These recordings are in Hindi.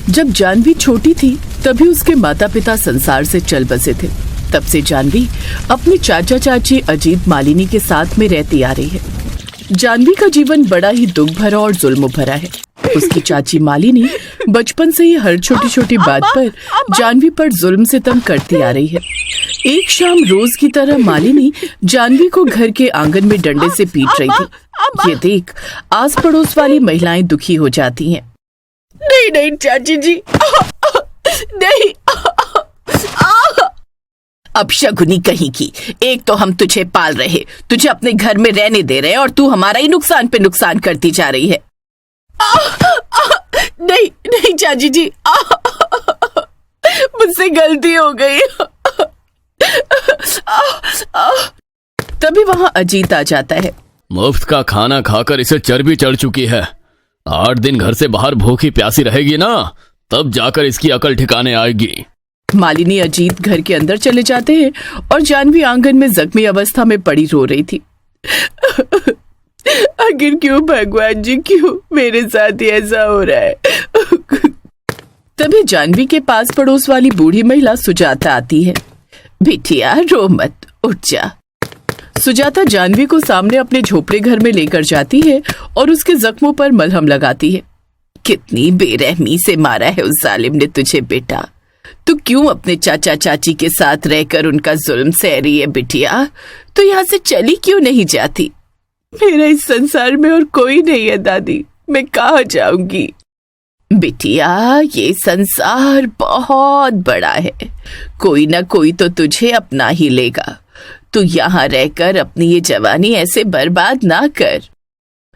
जब जानवी छोटी थी तभी उसके माता पिता संसार से चल बसे थे। तब से जानवी अपने चाचा चाची अजीत मालिनी के साथ में रहती आ रही है। जानवी का जीवन बड़ा ही दुख भरा और जुल्म भरा है। उसकी चाची मालिनी बचपन से ही हर छोटी छोटी बात पर जानवी पर जुल्म सितम करती आ रही है। एक शाम रोज की तरह मालिनी जानवी को घर के आंगन में डंडे से पीट रही थी। ये देख आस पड़ोस वाली महिलाएं दुखी हो जाती हैं। नहीं नहीं चाची जी, नहीं। अब शगुनी कहीं की, एक तो हम तुझे पाल रहे, तुझे अपने घर में रहने दे रहे और तू हमारा ही नुकसान पे नुकसान करती जा रही है। नहीं नहीं चाची जी, मुझसे गलती हो गई। तभी वहां अजीत आ जाता है। मुफ्त का खाना खाकर इसे चर्बी चढ़ चुकी है। 8 दिन घर से बाहर भूखी प्यासी रहेगी ना, तब जाकर इसकी अकल ठिकाने आएगी। मालिनी अजीत घर के अंदर चले जाते हैं और जानवी आंगन में जख्मी अवस्था में पड़ी रो रही थी। आखिर क्यों भगवान जी, क्यों मेरे साथ ही ऐसा हो रहा है। तभी जानवी के पास पड़ोस वाली बूढ़ी महिला सुजाता आती है। बिटिया रो मत, उठ जा। सुजाता जानवी को सामने अपने झोपड़े घर में लेकर जाती है और उसके जख्मों पर मलहम लगाती है। कितनी बेरहमी से मारा है उस जालिम ने तुझे बेटा। तू क्यों अपने चाचा चाची के साथ रहकर उनका जुल्म सह रही है बिटिया? तू यहाँ से चली क्यों नहीं जाती? मेरा इस संसार में और कोई नहीं है दादी, मैं कहाँ जाऊंगी? बिटिया ये संसार बहुत बड़ा है, कोई ना कोई तो तुझे अपना ही लेगा। तू यहाँ रहकर अपनी ये जवानी ऐसे बर्बाद ना कर।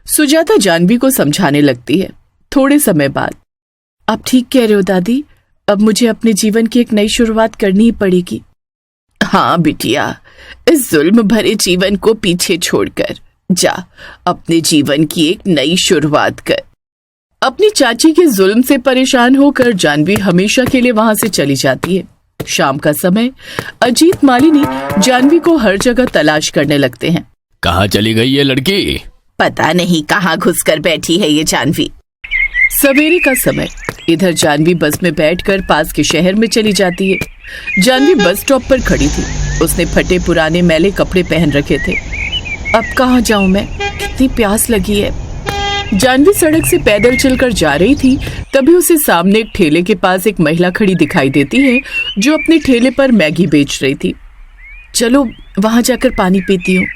सुजाता जानवी को समझाने लगती है। थोड़े समय बाद, आप ठीक कह रहे हो दादी, अब मुझे अपने जीवन की एक नई शुरुआत करनी ही पड़ेगी। हाँ बिटिया, इस जुल्म भरे जीवन को पीछे छोड़कर जा अपने जीवन की एक नई शुरुआत कर। अपनी चाची के जुल्म से परेशान होकर जानवी हमेशा के लिए वहां से चली जाती है। शाम का समय अजीत मालिनी जानवी को हर जगह तलाश करने लगते हैं। कहाँ चली गई ये लड़की? पता नहीं कहाँ घुसकर बैठी है ये जानवी। सवेरे का समय, इधर जानवी बस में बैठकर पास के शहर में चली जाती है। जानवी बस स्टॉप पर खड़ी थी। उसने फटे पुराने मैले कपड़े पहन रखे थे। अब कहाँ जाऊं मैं, कितनी प्यास लगी है। जानवी सड़क से पैदल चलकर जा रही थी, तभी उसे सामने एक ठेले के पास एक महिला खड़ी दिखाई देती है जो अपने ठेले पर मैगी बेच रही थी। चलो वहां जाकर पानी पीती हूँ।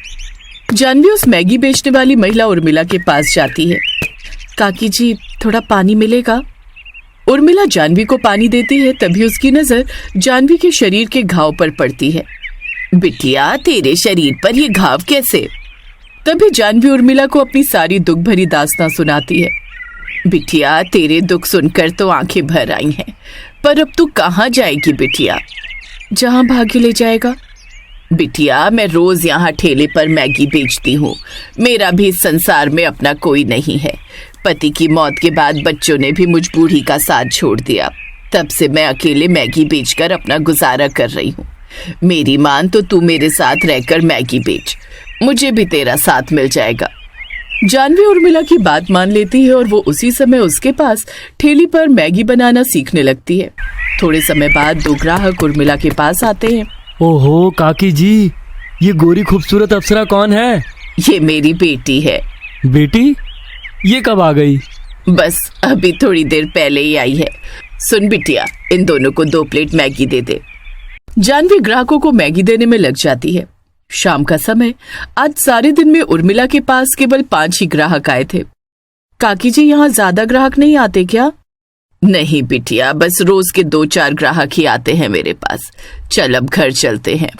जानवी उस मैगी बेचने वाली महिला उर्मिला के पास जाती है। काकी जी, थोड़ा पानी मिलेगा? उर्मिला जानवी को पानी देती है। तभी उसकी नजर जानवी के शरीर के घाव पर पड़ती है। बिटिया तेरे शरीर पर ये घाव कैसे? तभी जानवी उर्मिला को अपनी सारी दुख भरी दास्तां सुनाती है। बिटिया तेरे दुख सुनकर तो आंखें भर आई हैं, पर अब तू कहाँ जाएगी बिटिया? जहाँ भाग्य ले जाएगा। बिटिया मैं रोज यहाँ ठेले पर मैगी बेचती हूँ। मेरा भी इस संसार में अपना कोई नहीं है। पति की मौत के बाद बच्चों ने भी मुझ बूढ़ी का साथ छोड़ दिया। तब से मैं अकेले मैगी बेचकर अपना गुजारा कर रही हूँ। मेरी मान तो तू मेरे साथ रहकर मैगी बेच, मुझे भी तेरा साथ मिल जाएगा। जानवी उर्मिला की बात मान लेती है और वो उसी समय उसके पास ठेली पर मैगी बनाना सीखने लगती है। थोड़े समय बाद 2 ग्राहक उर्मिला के पास आते हैं। ओहो काकी जी, ये गोरी खूबसूरत अप्सरा कौन है? ये मेरी बेटी है। बेटी? ये कब आ गई? बस अभी थोड़ी देर पहले ही आई है। सुन बिटिया, इन दोनों को 2 प्लेट मैगी दे दे। जानवी ग्राहकों को मैगी देने में लग जाती है। शाम का समय, आज सारे दिन में उर्मिला के पास केवल 5 ही ग्राहक आए थे। काकी जी, यहाँ ज्यादा ग्राहक नहीं आते क्या? नहीं बिटिया, बस रोज के 2-4 ग्राहक ही आते हैं मेरे पास। चल अब घर चलते हैं।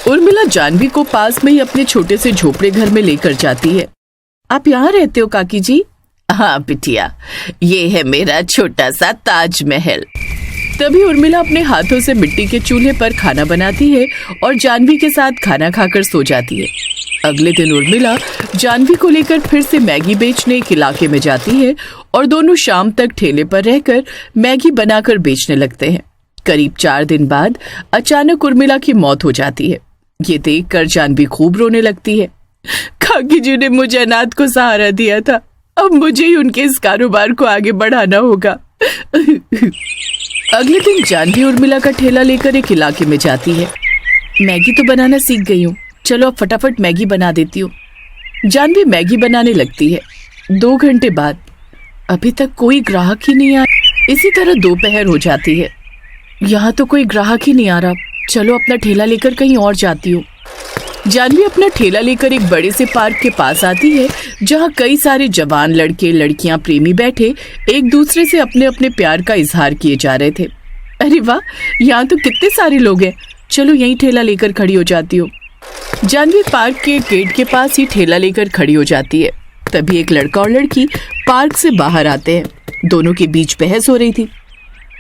उर्मिला जानवी को पास में ही अपने छोटे से झोपड़े घर में लेकर जाती है। आप यहाँ रहते हो काकी जी? हाँ बिटिया, ये है मेरा छोटा सा ताजमहल। तभी उर्मिला अपने हाथों से मिट्टी के चूल्हे पर खाना बनाती है और जानवी के साथ खाना खाकर सो जाती है। अगले दिन उर्मिला जानवी को लेकर फिर से मैगी बेचने एक इलाके में जाती है और दोनों शाम तक ठेले पर रहकर मैगी बनाकर बेचने लगते हैं। करीब 4 दिन बाद अचानक उर्मिला की मौत हो जाती है। ये देखकर जानवी खूब रोने लगती है। काकी जी ने मुझे अनाथ को सहारा दिया था, अब मुझे ही उनके इस कारोबार को आगे बढ़ाना होगा। अगले दिन जानवी उर्मिला का ठेला लेकर एक इलाके में जाती है। मैगी तो बनाना सीख गई हूँ, चलो अब फटाफट मैगी बना देती हूँ। जानवी मैगी बनाने लगती है। 2 घंटे बाद अभी तक कोई ग्राहक ही नहीं आया। इसी तरह दोपहर हो जाती है। यहाँ तो कोई ग्राहक ही नहीं आ रहा, चलो अपना ठेला लेकर कहीं और जाती हूँ। जानवी अपना ठेला लेकर एक बड़े से पार्क के पास आती है, जहाँ कई सारे जवान लड़के लड़कियां प्रेमी बैठे एक दूसरे से अपने अपने प्यार का इजहार किए जा रहे थे। अरे वाह, यहाँ तो कितने सारे लोग हैं, चलो यहीं ठेला लेकर खड़ी हो जाती हूँ। जानवी पार्क के गेट के पास ही ठेला लेकर खड़ी हो जाती है। तभी एक लड़का और लड़की पार्क से बाहर आते हैं। दोनों के बीच बहस हो रही थी।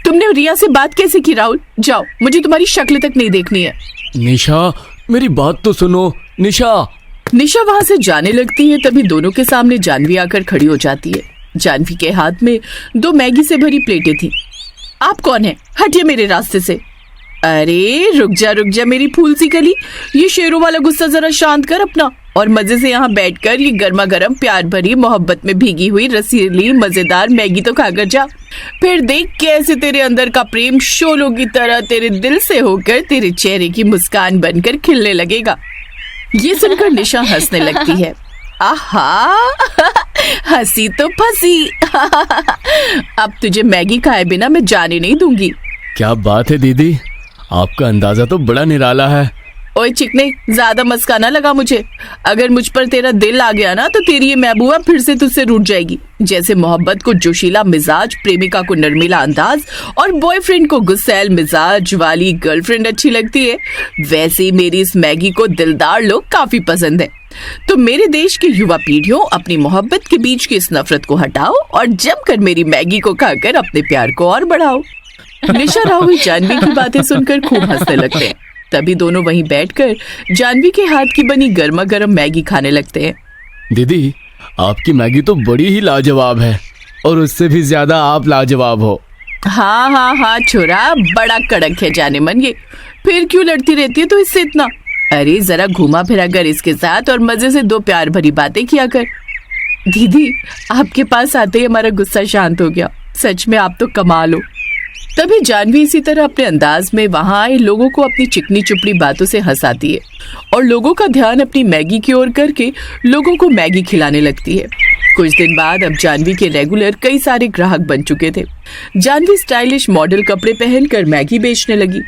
तुमने रिया से बात कैसे की राहुल? जाओ, मुझे तुम्हारी शक्ल तक नहीं देखनी है। निशा, मेरी बात तो सुनो। निशा वहां से जाने लगती है। तभी दोनों के सामने जानवी आकर खड़ी हो जाती है। जानवी के हाथ में 2 मैगी से भरी प्लेटें थी। आप कौन है? हटिए मेरे रास्ते से। अरे रुक जा मेरी फूल सी कली, ये शेरों वाला गुस्सा जरा शांत कर अपना, और मजे से यहाँ बैठकर ये गर्मा गर्म प्यार भरी मोहब्बत में भीगी हुई रसीली मजेदार मैगी तो खाकर जा। फिर देख कैसे तेरे अंदर का प्रेम शोलों की तरह तेरे दिल से होकर तेरे चेहरे की मुस्कान बनकर खिलने लगेगा। ये सुनकर निशा हंसने लगती है। आहा हंसी तो फंसी। अब तुझे मैगी खाए बिना मैं जाने नहीं दूंगी। क्या बात है दीदी, आपका अंदाजा तो बड़ा निराला है। ओए चिकने, ज्यादा मस्का ना लगा मुझे। अगर मुझ पर तेरा दिल आ गया ना तो तेरी ये महबूबा फिर से तुझसे रूठ जाएगी। जैसे मोहब्बत को जोशीला मिजाज, प्रेमिका को नर्मीला अंदाज और बॉयफ्रेंड को गुस्सैल मिजाज वाली गर्लफ्रेंड अच्छी लगती है, वैसे ही मेरी इस मैगी को दिलदार लोग काफी पसंद है। तो मेरे देश की युवा पीढ़ियों, अपनी मोहब्बत के बीच की इस नफरत को हटाओ और जमकर मेरी मैगी को खाकर अपने प्यार को और बढ़ाओ। निशा राहुल जानवी की बातें सुनकर खूब हंसने लगते हैं। तभी दोनों वहीं बैठकर जानवी के हाथ की बनी गर्मा गर्म मैगी खाने लगते हैं। दीदी, आपकी मैगी तो बड़ी ही लाजवाब है, और उससे भी ज्यादा आप लाजवाब हो। हाँ छोरा, बड़ा कड़क है जाने मन ये। फिर क्यों लड़ती रहती है तो इससे इतना? अरे जरा घुमा फिरा कर इसके साथ और मजे से 2 प्यार भरी बातें किया कर। दीदी, आपके पास आते ही हमारा गुस्सा शांत हो गया। सच में आप तो कमाल हो। तभी जानवी इसी तरह अपने अंदाज में वहां आए लोगों को अपनी चिकनी चुपड़ी बातों से हंसाती है और लोगों का ध्यान अपनी मैगी की ओर करके लोगों को मैगी खिलाने लगती है। कुछ दिन बाद अब जानवी के रेगुलर कई सारे ग्राहक बन चुके थे। जानवी स्टाइलिश मॉडल कपड़े पहनकर मैगी बेचने लगी।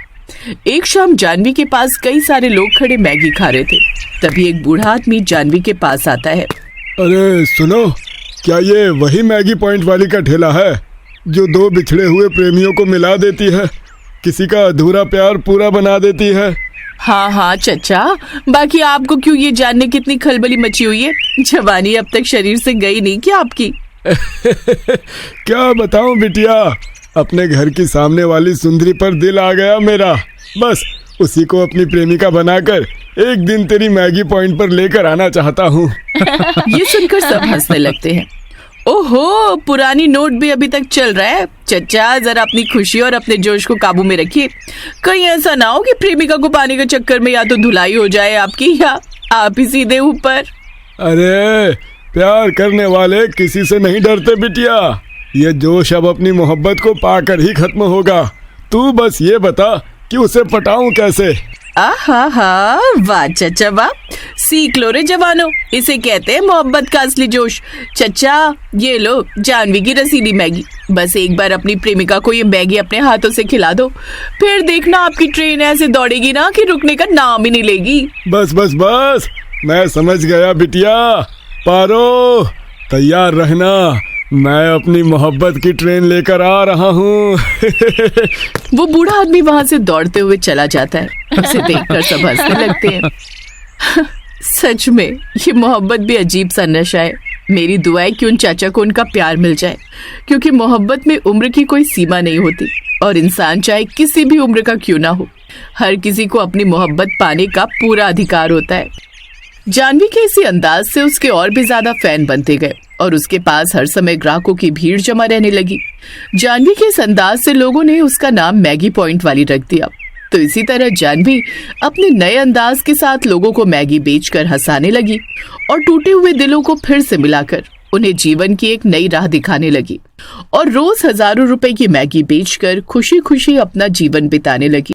एक शाम जानवी के पास कई सारे लोग खड़े मैगी खा रहे थे। तभी एक बूढ़ा आदमी जानवी के पास आता है। अरे सुनो, क्या ये वही मैगी पॉइंट वाली का ठेला है जो 2 बिछड़े हुए प्रेमियों को मिला देती है, किसी का अधूरा प्यार पूरा बना देती है? हाँ चचा, बाकी आपको क्यों ये जानने कितनी खलबली मची हुई है? जवानी अब तक शरीर से गई नहीं क्या आपकी? क्या बताऊं बिटिया, अपने घर की सामने वाली सुंदरी पर दिल आ गया मेरा। बस उसी को अपनी प्रेमिका बनाकर एक दिन तेरी मैगी पॉइंट पर लेकर आना चाहता हूँ। ये सुनकर सब हंसने लगते हैं। ओहो, पुरानी नोट भी अभी तक चल रहा है। चचा जरा अपनी खुशी और अपने जोश को काबू में रखिए। कहीं ऐसा ना हो कि प्रेमिका को पाने के चक्कर में या तो धुलाई हो जाए आपकी, या आप ही सीधे ऊपर। अरे प्यार करने वाले किसी से नहीं डरते बिटिया। ये जोश अब अपनी मोहब्बत को पाकर ही खत्म होगा। तू बस ये बता कि उसे पटाऊं कैसे? आहा, वाह चचा वाह, सीख लो रे जवानों, इसे कहते हैं मोहब्बत का असली जोश। चचा ये लो जानवी की रसीली मैगी। बस एक बार अपनी प्रेमिका को ये मैगी अपने हाथों से खिला दो, फिर देखना आपकी ट्रेन ऐसे दौड़ेगी ना कि रुकने का नाम ही नहीं लेगी। बस बस बस, मैं समझ गया बिटिया। पारो, तैयार रहना, मैं अपनी मोहब्बत की ट्रेन लेकर आ रहा हूँ। वो बूढ़ा आदमी वहां से दौड़ते हुए चला जाता है। उसे देखकर सब हंसने लगते हैं। सच में ये मोहब्बत भी अजीब सा नशा है। मेरी दुआ है कि उन चाचा को उनका प्यार मिल जाए, क्योंकि मोहब्बत में उम्र की कोई सीमा नहीं होती और इंसान चाहे किसी भी उम्र का क्यों ना हो, हर किसी को अपनी मोहब्बत पाने का पूरा अधिकार होता है। जानवी के इसी अंदाज से उसके और भी ज्यादा फैन बनते गए और उसके पास हर समय ग्राहकों की भीड़ जमा रहने लगी। जानवी के इस अंदाज से लोगों ने उसका नाम मैगी पॉइंट वाली रख दिया। तो इसी तरह जानवी अपने नए अंदाज के साथ लोगों को मैगी बेचकर हंसाने लगी और टूटे हुए दिलों को फिर से मिलाकर उन्हें जीवन की एक नई राह दिखाने लगी और रोज हजारों रुपए की मैगी बेचकर खुशी खुशी अपना जीवन बिताने लगी।